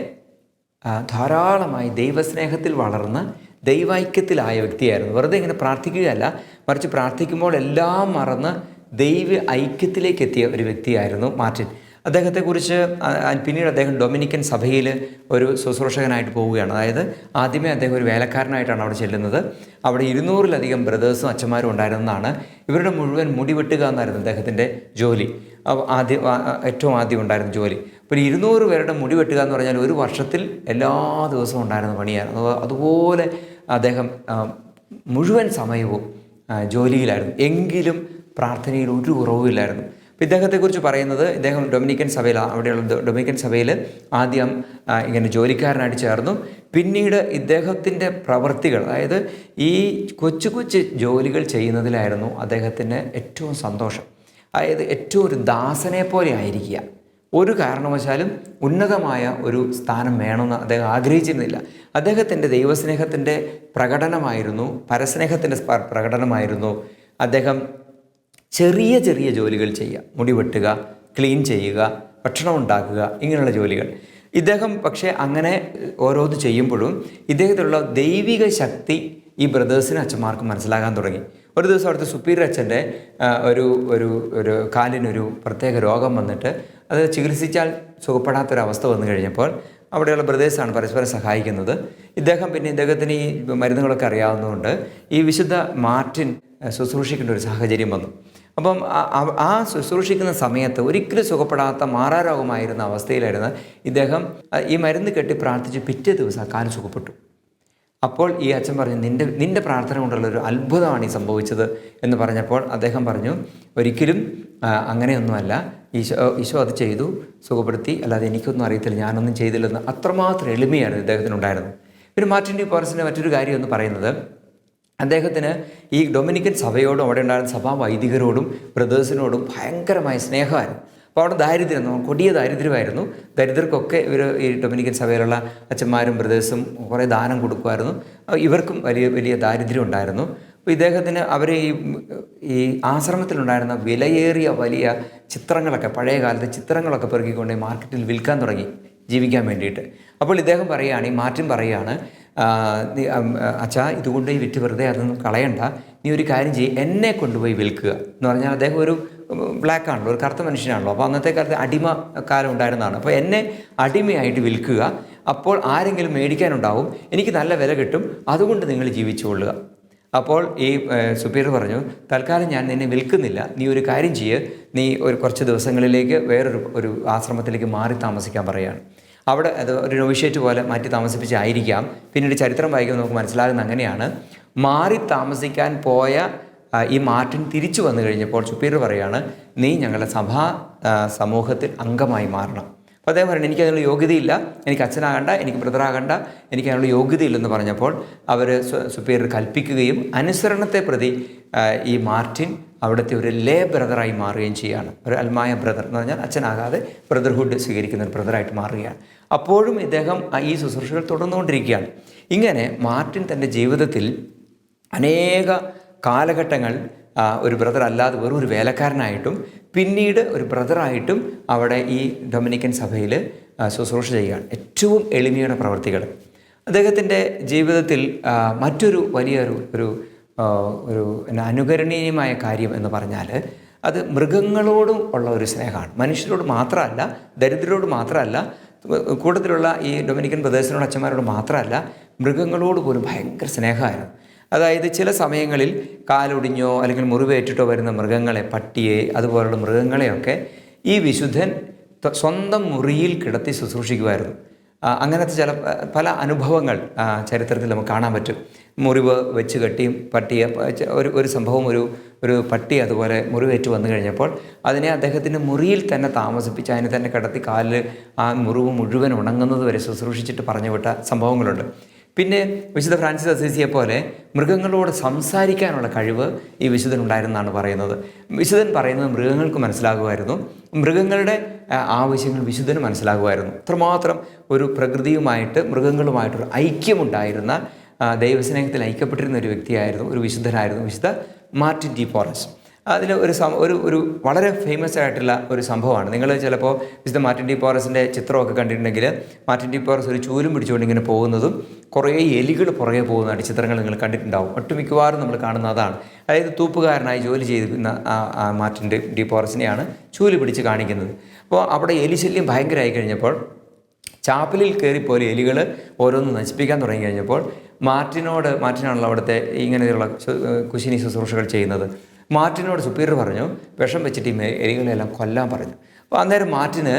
ധാരാളമായി ദൈവസ്നേഹത്തിൽ വളർന്ന് ദൈവൈക്യത്തിലായ വ്യക്തിയായിരുന്നു. വെറുതെ ഇങ്ങനെ പ്രാർത്ഥിക്കുകയല്ല, മറിച്ച് പ്രാർത്ഥിക്കുമ്പോൾ എല്ലാം മറന്ന് ദൈവ ഐക്യത്തിലേക്ക് എത്തിയ ഒരു വ്യക്തിയായിരുന്നു മാർട്ടിൻ. അദ്ദേഹത്തെക്കുറിച്ച് പിന്നീട് അദ്ദേഹം ഡൊമിനിക്കൻ സഭയിൽ ഒരു ശുശ്രൂഷകനായിട്ട് പോവുകയാണ്. അതായത് ആദ്യമേ അദ്ദേഹം ഒരു വേലക്കാരനായിട്ടാണ് അവിടെ ചെല്ലുന്നത്. അവിടെ 200-ലധികം ബ്രദേഴ്സും അച്ഛന്മാരും ഉണ്ടായിരുന്നതാണ്. ഇവരുടെ മുഴുവൻ മുടി വെട്ടുക എന്നായിരുന്നു അദ്ദേഹത്തിൻ്റെ ജോലി. ഏറ്റവും ആദ്യം ഉണ്ടായിരുന്ന ജോലി. അപ്പോൾ 200 പേരുടെ മുടി വെട്ടുക എന്ന് പറഞ്ഞാൽ ഒരു വർഷത്തിൽ എല്ലാ ദിവസവും ഉണ്ടായിരുന്ന പണിയായിരുന്നു. അതുപോലെ അദ്ദേഹം മുഴുവൻ സമയവും ജോലിയിലായിരുന്നു. എങ്കിലും പ്രാർത്ഥനയിൽ ഒരു കുറവുമില്ലായിരുന്നു. അപ്പോൾ ഇദ്ദേഹത്തെക്കുറിച്ച് പറയുന്നത്, ഇദ്ദേഹം ഡൊമിനിക്കൻ സഭയിൽ, അവിടെയുള്ള ഡൊമിനിക്കൻ സഭയിൽ ആദ്യം ഇങ്ങനെ ജോലിക്കാരനായിട്ട് ചേർന്നു. പിന്നീട് ഇദ്ദേഹത്തിൻ്റെ പ്രവൃത്തികൾ, അതായത് ഈ കൊച്ചു കൊച്ചു ജോലികൾ ചെയ്യുന്നതിലായിരുന്നു അദ്ദേഹത്തിന് ഏറ്റവും സന്തോഷം. അതായത് ഏറ്റവും ഒരു ദാസനെ പോലെ ആയിരിക്കുക. ഒരു കാരണവശാലും ഉന്നതമായ ഒരു സ്ഥാനം വേണമെന്ന് അദ്ദേഹം ആഗ്രഹിച്ചിരുന്നില്ല. അദ്ദേഹത്തിൻ്റെ ദൈവസ്നേഹത്തിൻ്റെ പ്രകടനമായിരുന്നു, പരസ്നേഹത്തിൻ്റെ പ്രകടനമായിരുന്നു അദ്ദേഹം ചെറിയ ചെറിയ ജോലികൾ ചെയ്യുക, മുടി വെട്ടുക, ക്ലീൻ ചെയ്യുക, ഭക്ഷണം ഉണ്ടാക്കുക, ഇങ്ങനെയുള്ള ജോലികൾ. ഇദ്ദേഹം പക്ഷേ അങ്ങനെ ഓരോന്ന് ചെയ്യുമ്പോഴും ഇദ്ദേഹത്തിലുള്ള ദൈവിക ശക്തി ഈ ബ്രദേഴ്സിനും അച്ഛന്മാർക്കും മനസ്സിലാകാൻ തുടങ്ങി. ഒരു ദിവസം അവിടുത്തെ സുപ്പീരിയർ അച്ഛൻ്റെ ഒരു കാലിനൊരു പ്രത്യേക രോഗം വന്നിട്ട് അത് ചികിത്സിച്ചാൽ സുഖപ്പെടാത്തൊരവസ്ഥ വന്നു കഴിഞ്ഞപ്പോൾ അവിടെയുള്ള ബ്രദേഴ്സാണ് പരസ്പരം സഹായിക്കുന്നത്. ഇദ്ദേഹത്തിന് ഈ മരുന്നുകളൊക്കെ അറിയാവുന്നതുകൊണ്ട് ഈ വിശുദ്ധ മാർട്ടിൻ ശുശ്രൂഷിക്കേണ്ട ഒരു സാഹചര്യം വന്നു. അപ്പം ആ ശുശ്രൂഷിക്കുന്ന സമയത്ത് ഒരിക്കലും സുഖപ്പെടാത്ത മാറാരോഗമായിരുന്ന അവസ്ഥയിലായിരുന്നു ഇദ്ദേഹം. ഈ മരുന്ന് കെട്ടി പ്രാർത്ഥിച്ച് പിറ്റേ ദിവസം ആ കാല് സുഖപ്പെട്ടു. അപ്പോൾ ഈ അച്ഛൻ പറഞ്ഞു, നിൻ്റെ പ്രാർത്ഥന കൊണ്ടുള്ളൊരു അത്ഭുതമാണ് ഈ സംഭവിച്ചത് എന്ന് പറഞ്ഞപ്പോൾ അദ്ദേഹം പറഞ്ഞു, ഒരിക്കലും അങ്ങനെയൊന്നുമല്ല, ഈശോ അത് ചെയ്തു, സുഖപ്പെടുത്തി, അല്ലാതെ എനിക്കൊന്നും അറിയത്തില്ല, ഞാനൊന്നും ചെയ്തില്ലെന്ന്. അത്രമാത്രം എളിമയാണ് ഇദ്ദേഹത്തിനുണ്ടായിരുന്നത്. പിന്നെ മാർട്ടിൻ ഡി പോർസിൻ്റെ മറ്റൊരു കാര്യം എന്ന് പറയുന്നത്, അദ്ദേഹത്തിന് ഈ ഡൊമിനിക്കൻ സഭയോടും അവിടെ ഉണ്ടായിരുന്ന സഭാ വൈദികരോടും ബ്രദേഴ്സിനോടും ഭയങ്കരമായ സ്നേഹമായിരുന്നു. അപ്പോൾ അവിടെ ദാരിദ്ര്യം, കൊടിയ ദാരിദ്ര്യമായിരുന്നു. ദരിദ്രർക്കൊക്കെ ഈ ഡൊമിനിക്കൻ സഭയിലുള്ള അച്ഛന്മാരും ബ്രദേഴ്സും കുറേ ദാനം കൊടുക്കുമായിരുന്നു. ഇവർക്കും വലിയ വലിയ ദാരിദ്ര്യം ഉണ്ടായിരുന്നു. അപ്പോൾ ഇദ്ദേഹത്തിന് അവർ ഈ ആശ്രമത്തിലുണ്ടായിരുന്ന വിലയേറിയ വലിയ ചിത്രങ്ങളൊക്കെ, പഴയ കാലത്തെ ചിത്രങ്ങളൊക്കെ പെറുക്കിക്കൊണ്ട് മാർക്കറ്റിൽ വിൽക്കാൻ തുടങ്ങി ജീവിക്കാൻ വേണ്ടിയിട്ട്. അപ്പോൾ ഇദ്ദേഹം പറയുകയാണ്, ഈ മാർട്ടിൻ പറയുകയാണ്, അച്ഛാ ഇതുകൊണ്ട് ഈ വിറ്റ് വെറുതെ അതൊന്നും കളയണ്ട, നീ ഒരു കാര്യം ചെയ്യും, എന്നെ കൊണ്ടുപോയി വിൽക്കുക എന്ന് പറഞ്ഞാൽ അദ്ദേഹം ഒരു ബ്ലാക്ക് ആണല്ലോ, ഒരു കറുത്ത മനുഷ്യനാണല്ലോ. അപ്പോൾ അന്നത്തെ കാലത്ത് അടിമ കാലം ഉണ്ടായിരുന്നതാണ്. അപ്പോൾ എന്നെ അടിമയായിട്ട് വിൽക്കുക, അപ്പോൾ ആരെങ്കിലും മേടിക്കാനുണ്ടാവും, എനിക്ക് നല്ല വില കിട്ടും, അതുകൊണ്ട് നിങ്ങൾ ജീവിച്ചുകൊള്ളുക. അപ്പോൾ ഈ സുപ്പീരിയർ പറഞ്ഞു, തൽക്കാലം ഞാൻ നിന്നെ വിൽക്കുന്നില്ല, നീ ഒരു കാര്യം ചെയ്യ്, നീ കുറച്ച് ദിവസങ്ങളിലേക്ക് വേറൊരു ആശ്രമത്തിലേക്ക് മാറി താമസിക്കാൻ പറയുകയാണ്. അവിടെ അത് ഒരു നൊവിഷ്യേറ്റ് പോലെ മാറ്റി താമസിപ്പിച്ചായിരിക്കാം. പിന്നീട് ചരിത്രം വായിക്കുമ്പോൾ നമുക്ക് മനസ്സിലാകുന്ന അങ്ങനെയാണ്. മാറി താമസിക്കാൻ പോയ ഈ മാർട്ടിൻ തിരിച്ചു വന്നു കഴിഞ്ഞപ്പോൾ സുപ്പീരിയർ പറയുകയാണ്, നീ ഞങ്ങളുടെ സഭാ സമൂഹത്തിൽ അംഗമായി മാറണം. അപ്പോൾ അദ്ദേഹം പറയുന്നത്, എനിക്ക് അതിനുള്ള യോഗ്യതയില്ല, എനിക്ക് അച്ഛനാകണ്ട, എനിക്ക് ബ്രദറാകണ്ട, എനിക്ക് അതിനുള്ള യോഗ്യതയില്ലെന്ന് പറഞ്ഞപ്പോൾ അവർ സുപ്പീരിയർ കൽപ്പിക്കുകയും അനുസരണത്തെ പ്രതി ഈ മാർട്ടിൻ അവിടുത്തെ ഒരു ലേ ബ്രദറായി മാറുകയും ചെയ്യുകയാണ്. ഒരു അൽമായ ബ്രദർ എന്ന് പറഞ്ഞാൽ അച്ഛനാകാതെ ബ്രദർഹുഡ് സ്വീകരിക്കുന്ന ഒരു ബ്രദറായിട്ട് മാറുകയാണ്. അപ്പോഴും ഇദ്ദേഹം ഈ ശുശ്രൂഷകൾ തുടർന്നുകൊണ്ടിരിക്കുകയാണ്. ഇങ്ങനെ മാർട്ടിൻ തൻ്റെ ജീവിതത്തിൽ അനേക കാലഘട്ടങ്ങൾ ഒരു ബ്രദർ അല്ലാതെ വെറും ഒരു വേലക്കാരനായിട്ടും പിന്നീട് ഒരു ബ്രദറായിട്ടും അവിടെ ഈ ഡൊമിനിക്കൻ സഭയിൽ ശുശ്രൂഷ ചെയ്യുകയാണ്. ഏറ്റവും എളിമയുടെ പ്രവൃത്തികൾ. അദ്ദേഹത്തിൻ്റെ ജീവിതത്തിൽ മറ്റൊരു വലിയൊരു ഒരു അനുകരണീയമായ കാര്യം എന്ന് പറഞ്ഞാൽ അത് മൃഗങ്ങളോടും ഉള്ള ഒരു സ്നേഹമാണ്. മനുഷ്യരോട് മാത്രമല്ല, ദരിദ്രരോട് മാത്രമല്ല, കൂട്ടത്തിലുള്ള ഈ ഡൊമിനിക്കൻ ബ്രദേഴ്സിനോട് അച്ഛന്മാരോട് മാത്രമല്ല, മൃഗങ്ങളോട് പോലും ഭയങ്കര സ്നേഹമായിരുന്നു. അതായത് ചില സമയങ്ങളിൽ കാലൊടിഞ്ഞോ അല്ലെങ്കിൽ മുറിവേറ്റിട്ടോ വരുന്ന മൃഗങ്ങളെ, പട്ടിയെ അതുപോലുള്ള മൃഗങ്ങളെയൊക്കെ ഈ വിശുദ്ധൻ സ്വന്തം മുറിയിൽ കിടത്തി ശുശ്രൂഷിക്കുമായിരുന്നു. അങ്ങനത്തെ പല അനുഭവങ്ങൾ ചരിത്രത്തിൽ നമുക്ക് കാണാൻ പറ്റും. മുറിവ് വെച്ച് കെട്ടിയും പട്ടിയെ ഒരു സംഭവം, ഒരു പട്ടി അതുപോലെ മുറിവേറ്റ് വന്നു കഴിഞ്ഞപ്പോൾ അതിനെ അദ്ദേഹത്തിൻ്റെ മുറിയിൽ തന്നെ താമസിപ്പിച്ച് അതിനെ തന്നെ കിടത്തി കാലിൽ ആ മുറിവ് മുഴുവൻ ഉണങ്ങുന്നത് വരെ ശുശ്രൂഷിച്ചിട്ട് പറഞ്ഞു വിട്ട സംഭവങ്ങളുണ്ട്. പിന്നെ വിശുദ്ധ ഫ്രാൻസിസ് അസീസിയെ പോലെ മൃഗങ്ങളോട് സംസാരിക്കാനുള്ള കഴിവ് ഈ വിശുദ്ധനുണ്ടായിരുന്നാണ് പറയുന്നത്. വിശുദ്ധൻ പറയുന്നത് മൃഗങ്ങൾക്ക് മനസ്സിലാകുമായിരുന്നു, മൃഗങ്ങളുടെ ആവശ്യങ്ങൾ വിശുദ്ധന് മനസ്സിലാകുമായിരുന്നു. അത്രമാത്രം ഒരു പ്രകൃതിയുമായിട്ട് മൃഗങ്ങളുമായിട്ടൊരു ഐക്യമുണ്ടായിരുന്ന, ദൈവസ്നേഹത്തിൽ ഐക്യപ്പെട്ടിരുന്ന ഒരു വ്യക്തിയായിരുന്നു, ഒരു വിശുദ്ധനായിരുന്നു വിശുദ്ധ മാർട്ടിൻ ഡി പോറസ്. അതിൽ ഒരു വളരെ ഫേമസ് ആയിട്ടുള്ള ഒരു സംഭവമാണ്. നിങ്ങൾ ചിലപ്പോൾ വിശുദ്ധ മാർട്ടിൻ ഡി പോറസിൻ്റെ ചിത്രമൊക്കെ കണ്ടിട്ടുണ്ടെങ്കിൽ മാർട്ടിൻ ഡി പോറസ് ഒരു ചൂലും പിടിച്ചുകൊണ്ട് ഇങ്ങനെ പോകുന്നതും കുറേ എലികൾ പുറകെ പോകുന്നതായിട്ട് ചിത്രങ്ങൾ നിങ്ങൾ കണ്ടിട്ടുണ്ടാവും. ഒട്ടുമിക്കവാറും നമ്മൾ കാണുന്ന അതാണ്. അതായത് തൂപ്പുകാരനായി ജോലി ചെയ്തിരുന്ന മാർട്ടിൻ ഡി പോറസിനെയാണ് ചൂല് പിടിച്ച് കാണിക്കുന്നത്. അപ്പോൾ അവിടെ എലിശല്യം ഭയങ്കരമായി കഴിഞ്ഞപ്പോൾ ചാപ്പലിൽ കയറിപ്പോലെ എലികൾ ഓരോന്ന് നശിപ്പിക്കാൻ തുടങ്ങി കഴിഞ്ഞപ്പോൾ മാർട്ടിനാണല്ലോ അവിടുത്തെ ഇങ്ങനെയുള്ള കുശിനി ശുശ്രൂഷകൾ ചെയ്യുന്നത്. മാർട്ടിനോട് സുപ്പീരിയർ പറഞ്ഞു, വിഷം വെച്ചിട്ട് ഈ എലികളെല്ലാം കൊല്ലാൻ പറഞ്ഞു. അപ്പോൾ അന്നേരം മാർട്ടിന്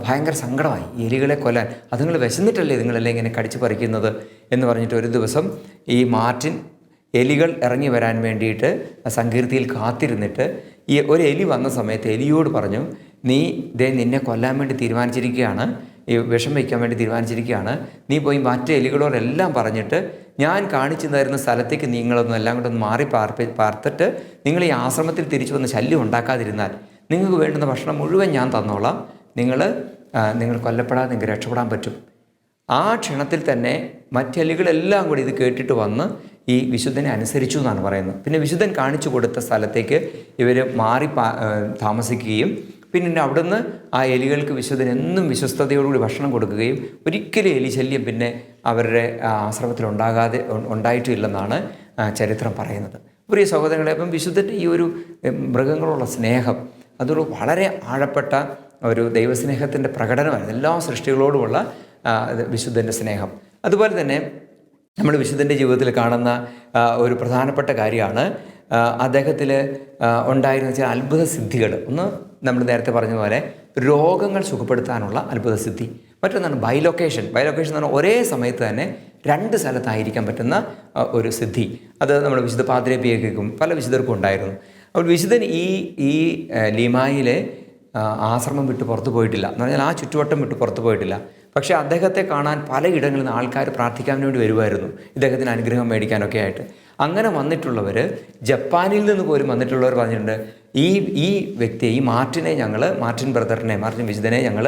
ഭയങ്കര സങ്കടമായി, ഈ എലികളെ കൊല്ലാൻ, അത് നിങ്ങൾ വിശന്നിട്ടല്ലേ നിങ്ങളെല്ലാം ഇങ്ങനെ കടിച്ചു പറിക്കുന്നത് എന്ന് പറഞ്ഞിട്ട് ഒരു ദിവസം ഈ മാർട്ടിൻ എലികൾ ഇറങ്ങി വരാൻ വേണ്ടിയിട്ട് സങ്കീർത്തിയിൽ കാത്തിരുന്നിട്ട് ഈ ഒരു എലി വന്ന സമയത്ത് എലിയോട് പറഞ്ഞു, നിന്നെ കൊല്ലാൻ വേണ്ടി തീരുമാനിച്ചിരിക്കുകയാണ്, ഈ വിഷം വയ്ക്കാൻ വേണ്ടി തീരുമാനിച്ചിരിക്കുകയാണ്, നീ പോയി മറ്റു എലികളോടെല്ലാം പറഞ്ഞിട്ട് ഞാൻ കാണിച്ചു തരുന്ന സ്ഥലത്തേക്ക് നിങ്ങളൊന്നും എല്ലാം കൂടെ ഒന്ന് മാറി പാർത്തിട്ട് നിങ്ങൾ ഈ ആശ്രമത്തിൽ തിരിച്ചു വന്ന് ശല്യം ഉണ്ടാക്കാതിരുന്നാൽ നിങ്ങൾക്ക് വേണ്ടുന്ന ഭക്ഷണം മുഴുവൻ ഞാൻ തന്നോളാം, നിങ്ങൾ കൊല്ലപ്പെടാതെ നിങ്ങൾക്ക് രക്ഷപ്പെടാൻ പറ്റും. ആ ക്ഷണത്തിൽ തന്നെ മറ്റെലികളെല്ലാം കൂടി ഇത് കേട്ടിട്ട് വന്ന് ഈ വിശുദ്ധനെ അനുസരിച്ചു എന്നാണ് പറയുന്നത്. പിന്നെ വിശുദ്ധൻ കാണിച്ചു കൊടുത്ത സ്ഥലത്തേക്ക് ഇവർ മാറി താമസിക്കുകയും പിന്നെ അവിടുന്ന് ആ എലികൾക്ക് വിശുദ്ധൻ എന്നും വിശ്വസ്തയോടുകൂടി ഭക്ഷണം കൊടുക്കുകയും ഒരിക്കലും എലിശല്യം പിന്നെ അവരുടെ ആശ്രമത്തിൽ ഉണ്ടായിട്ടില്ലെന്നാണ് ചരിത്രം പറയുന്നത്. പ്രിയ സഹോദരങ്ങളെ, അപ്പം വിശുദ്ധൻ്റെ ഈ ഒരു മൃഗങ്ങളുള്ള സ്നേഹം അതൊരു വളരെ ആഴപ്പെട്ട ഒരു ദൈവസ്നേഹത്തിൻ്റെ പ്രകടനമായിരുന്നു. എല്ലാ സൃഷ്ടികളോടുമുള്ള വിശുദ്ധൻ്റെ സ്നേഹം. അതുപോലെ തന്നെ നമ്മൾ വിശുദ്ധൻ്റെ ജീവിതത്തിൽ കാണുന്ന ഒരു പ്രധാനപ്പെട്ട കാര്യമാണ് അദ്ദേഹത്തിൽ ഉണ്ടായിരുന്ന ചില അത്ഭുത സിദ്ധികൾ. ഒന്ന് നമ്മൾ നേരത്തെ പറഞ്ഞ പോലെ രോഗങ്ങൾ സുഖപ്പെടുത്താനുള്ള അത്ഭുത സിദ്ധി. മറ്റൊന്നാണ് ബൈലൊക്കേഷൻ എന്ന് പറഞ്ഞാൽ ഒരേ സമയത്ത് തന്നെ രണ്ട് സ്ഥലത്തായിരിക്കാൻ പറ്റുന്ന ഒരു സിദ്ധി. അത് നമ്മൾ വിശുദ്ധ പാദ്രേ പിയയ്ക്കും പല വിശുദ്ധർക്കും ഉണ്ടായിരുന്നു. അപ്പോൾ വിശുദ്ധൻ ഈ ലീമായിലെ ആശ്രമം വിട്ട് പുറത്തു പോയിട്ടില്ല എന്ന് പറഞ്ഞാൽ ആ ചുറ്റുവട്ടം വിട്ട് പുറത്തു പോയിട്ടില്ല. പക്ഷേ അദ്ദേഹത്തെ കാണാൻ പലയിടങ്ങളിൽ നിന്ന് ആൾക്കാർ പ്രാർത്ഥിക്കാൻ വേണ്ടി വരുമായിരുന്നു, ഇദ്ദേഹത്തിന് അനുഗ്രഹം മേടിക്കാനൊക്കെ ആയിട്ട്. അങ്ങനെ വന്നിട്ടുള്ളവർ, ജപ്പാനിൽ നിന്ന് പോലും വന്നിട്ടുള്ളവർ പറഞ്ഞിട്ടുണ്ട്, ഈ വ്യക്തിയെ, ഈ മാർട്ടിൻ ബ്രദറിനെ, മാർട്ടിൻ വിശുദ്ധനെ ഞങ്ങൾ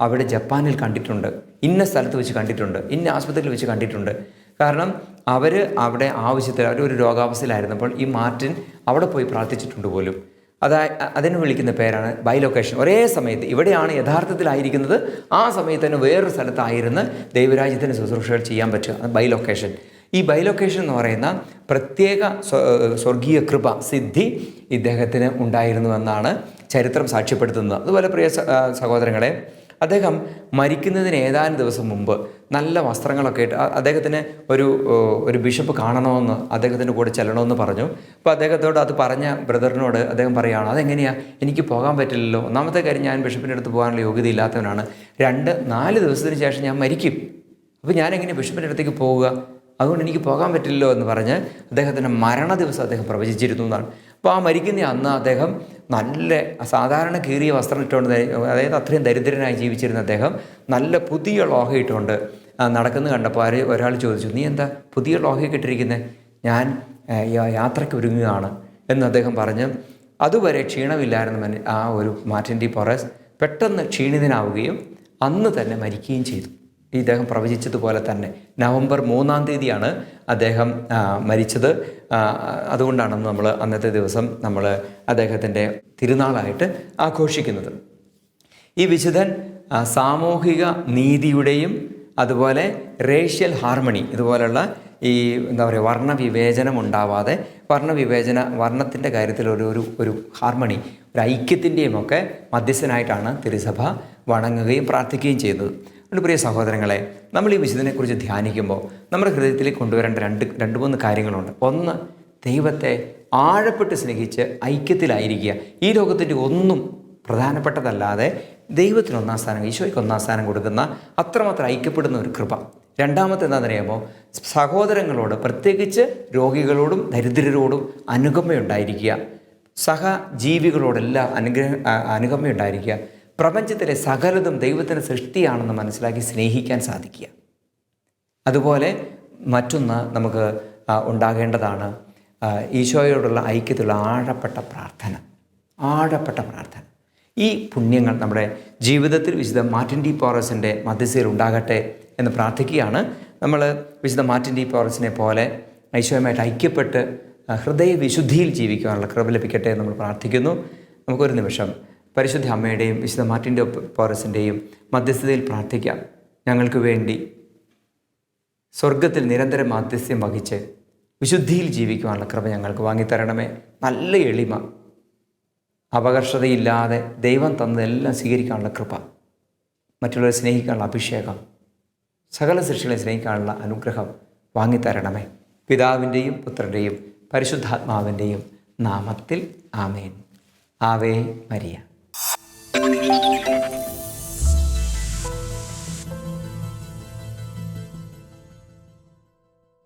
അവിടെ ജപ്പാനിൽ കണ്ടിട്ടുണ്ട്, ഇന്ന സ്ഥലത്ത് വെച്ച് കണ്ടിട്ടുണ്ട്, ഇന്ന ആശുപത്രിയിൽ വെച്ച് കണ്ടിട്ടുണ്ട്. കാരണം അവർ അവിടെ ആവശ്യത്തിൽ, അവരൊരു രോഗാവസ്ഥയിലായിരുന്നപ്പോൾ ഈ മാർട്ടിൻ അവിടെ പോയി പ്രാർത്ഥിച്ചിട്ടുണ്ട് പോലും. അതിന് വിളിക്കുന്ന പേരാണ് ബൈലൊക്കേഷൻ. ഒരേ സമയത്ത് ഇവിടെയാണ് യഥാർത്ഥത്തിലായിരിക്കുന്നത്, ആ സമയത്ത് തന്നെ വേറൊരു സ്ഥലത്തായിരുന്ന് ദൈവരാജ്യത്തിന് ശുശ്രൂഷകൾ ചെയ്യാൻ പറ്റുക, ബൈലൊക്കേഷൻ. ഈ ബൈലൊക്കേഷൻ എന്ന് പറയുന്ന പ്രത്യേക സ്വർഗീയ കൃപ, സിദ്ധി ഇദ്ദേഹത്തിന് ഉണ്ടായിരുന്നുവെന്നാണ് ചരിത്രം സാക്ഷ്യപ്പെടുത്തുന്നത്. അതുപോലെ പ്രിയ സഹോദരങ്ങളെ, അദ്ദേഹം മരിക്കുന്നതിന് ഏതാനും ദിവസം മുമ്പ് നല്ല വസ്ത്രങ്ങളൊക്കെ ഇട്ട് അദ്ദേഹത്തിന് ഒരു ബിഷപ്പ് കാണണമെന്ന്, അദ്ദേഹത്തിൻ്റെ കൂടെ ചെല്ലണമെന്ന് പറഞ്ഞു. അപ്പോൾ അദ്ദേഹത്തോട് അത് പറഞ്ഞ ബ്രദറിനോട് അദ്ദേഹം പറയുകയാണ്, അതെങ്ങനെയാണ്, എനിക്ക് പോകാൻ പറ്റില്ലല്ലോ. ഒന്നാമത്തെ കാര്യം, ഞാൻ ബിഷപ്പിൻ്റെ അടുത്ത് പോകാനുള്ള യോഗ്യത ഇല്ലാത്തവനാണ്. 2-4 ദിവസത്തിന് ശേഷം ഞാൻ മരിക്കും. അപ്പോൾ ഞാനെങ്ങനെ ബിഷപ്പിൻ്റെ അടുത്തേക്ക് പോവുക? അതുകൊണ്ട് എനിക്ക് പോകാൻ പറ്റില്ലല്ലോ എന്ന് പറഞ്ഞ് അദ്ദേഹത്തിൻ്റെ മരണ ദിവസം അദ്ദേഹം പ്രവചിച്ചിരുന്നു എന്നാണ്. അപ്പോൾ ആ മരിക്കുന്ന അന്ന് അദ്ദേഹം നല്ല സാധാരണ കീറിയ വസ്ത്രം ഇട്ടുകൊണ്ട്, അതായത് അത്രയും ദരിദ്രനായി ജീവിച്ചിരുന്ന അദ്ദേഹം നല്ല പുതിയ ലോഹ ഇട്ടുകൊണ്ട് നടക്കുന്നത് കണ്ടപ്പോൾ ഒരാൾ ചോദിച്ചു, നീ എന്താ പുതിയ ലോഹയൊക്കെ ഇട്ടിരിക്കുന്നത്? ഞാൻ യാത്രയ്ക്ക് ഒരുങ്ങുകയാണ് എന്ന് അദ്ദേഹം പറഞ്ഞ്, അതുവരെ ക്ഷീണമില്ലായിരുന്ന ആ ഒരു മാർട്ടിൻ ഡി പോറസ് പെട്ടെന്ന് ക്ഷീണിതനാവുകയും അന്ന് തന്നെ മരിക്കുകയും ചെയ്തു. ഇദ്ദേഹം പ്രവചിച്ചതുപോലെ തന്നെ നവംബർ 3-ാം തീയതിയാണ് അദ്ദേഹം മരിച്ചത്. അതുകൊണ്ടാണ് നമ്മൾ അന്നത്തെ ദിവസം നമ്മൾ അദ്ദേഹത്തിൻ്റെ തിരുനാളായിട്ട് ആഘോഷിക്കുന്നത്. ഈ വിശുദ്ധൻ സാമൂഹിക നീതിയുടെയും അതുപോലെ റേഷ്യൽ ഹാർമണി, ഇതുപോലുള്ള ഈ എന്താ പറയുക, വർണ്ണവിവേചനം ഉണ്ടാവാതെ, വർണ്ണത്തിൻ്റെ കാര്യത്തിൽ ഒരു ഹാർമണി, ഒരു ഐക്യത്തിൻ്റെയും ഒക്കെ മധ്യസ്ഥനായിട്ടാണ് തിരുസഭ വണങ്ങുകയും പ്രാർത്ഥിക്കുകയും ചെയ്തത്. അതുകൊണ്ട് പ്രിയ സഹോദരങ്ങളെ, നമ്മൾ ഈ വിശുദ്ധനെക്കുറിച്ച് ധ്യാനിക്കുമ്പോൾ നമ്മുടെ ഹൃദയത്തിലേക്ക് കൊണ്ടുവരേണ്ട രണ്ട് മൂന്ന് കാര്യങ്ങളുണ്ട്. ഒന്ന്, ദൈവത്തെ ആഴപ്പെട്ട് സ്നേഹിച്ച് ഐക്യത്തിലായിരിക്കുക. ഈ ലോകത്തിൻ്റെ ഒന്നും പ്രധാനപ്പെട്ടതല്ലാതെ ദൈവത്തിന് 1-ാം സ്ഥാനം, ഈശോയ്ക്ക് 1-ാം സ്ഥാനം കൊടുക്കുന്ന അത്രമാത്രം ഐക്യപ്പെടുന്ന ഒരു കൃപ. രണ്ടാമത്തെ എന്താണെന്നറിയാമോ? സഹോദരങ്ങളോട്, പ്രത്യേകിച്ച് രോഗികളോടും ദരിദ്രരോടും അനുകമ്പയുണ്ടായിരിക്കുക. സഹജീവികളോടെല്ലാം അനുകമ്പയുണ്ടായിരിക്കുക. പ്രപഞ്ചത്തിലെ സകലതും ദൈവത്തിൻ്റെ സൃഷ്ടിയാണെന്ന് മനസ്സിലാക്കി സ്നേഹിക്കാൻ സാധിക്കുക. അതുപോലെ മറ്റൊന്ന് നമുക്ക് ഉണ്ടാകേണ്ടതാണ് ഈശോയോടുള്ള ഐക്യത്തിലുള്ള ആഴപ്പെട്ട പ്രാർത്ഥന. ഈ പുണ്യങ്ങൾ നമ്മുടെ ജീവിതത്തിൽ വിശുദ്ധ മാർട്ടിൻ ഡി പോറസിൻ്റെ മധ്യസ്ഥയിൽ ഉണ്ടാകട്ടെ എന്ന് പ്രാർത്ഥിക്കുകയാണ്. നമ്മൾ വിശുദ്ധ മാർട്ടിൻ ഡി പോറസിനെ പോലെ ഈശോയുമായിട്ട് ഐക്യപ്പെട്ട് ഹൃദയവിശുദ്ധിയിൽ ജീവിക്കാനുള്ള കൃപ ലഭിക്കട്ടെ എന്ന് നമ്മൾ പ്രാർത്ഥിക്കുന്നു. നമുക്കൊരു നിമിഷം പരിശുദ്ധ അമ്മയുടെയും വിശുദ്ധ മാർട്ടിൻ ഡി പോറസിൻ്റെയും മധ്യസ്ഥതയിൽ പ്രാർത്ഥിക്കാം. ഞങ്ങൾക്ക് വേണ്ടി സ്വർഗത്തിൽ നിരന്തരം മാധ്യസ്ഥ്യം വഹിച്ച് വിശുദ്ധിയിൽ ജീവിക്കുവാനുള്ള കൃപ ഞങ്ങൾക്ക് വാങ്ങിത്തരണമേ. നല്ല എളിമ, അപകർഷതയില്ലാതെ ദൈവം തന്നതെല്ലാം സ്വീകരിക്കാനുള്ള കൃപ, മറ്റുള്ളവരെ സ്നേഹിക്കാനുള്ള അഭിഷേകം, സകല സൃഷ്ടികളെ സ്നേഹിക്കാനുള്ള അനുഗ്രഹം വാങ്ങിത്തരണമേ. പിതാവിൻ്റെയും പുത്രൻ്റെയും പരിശുദ്ധാത്മാവിൻ്റെയും നാമത്തിൽ ആമേൻ. Ave Maria.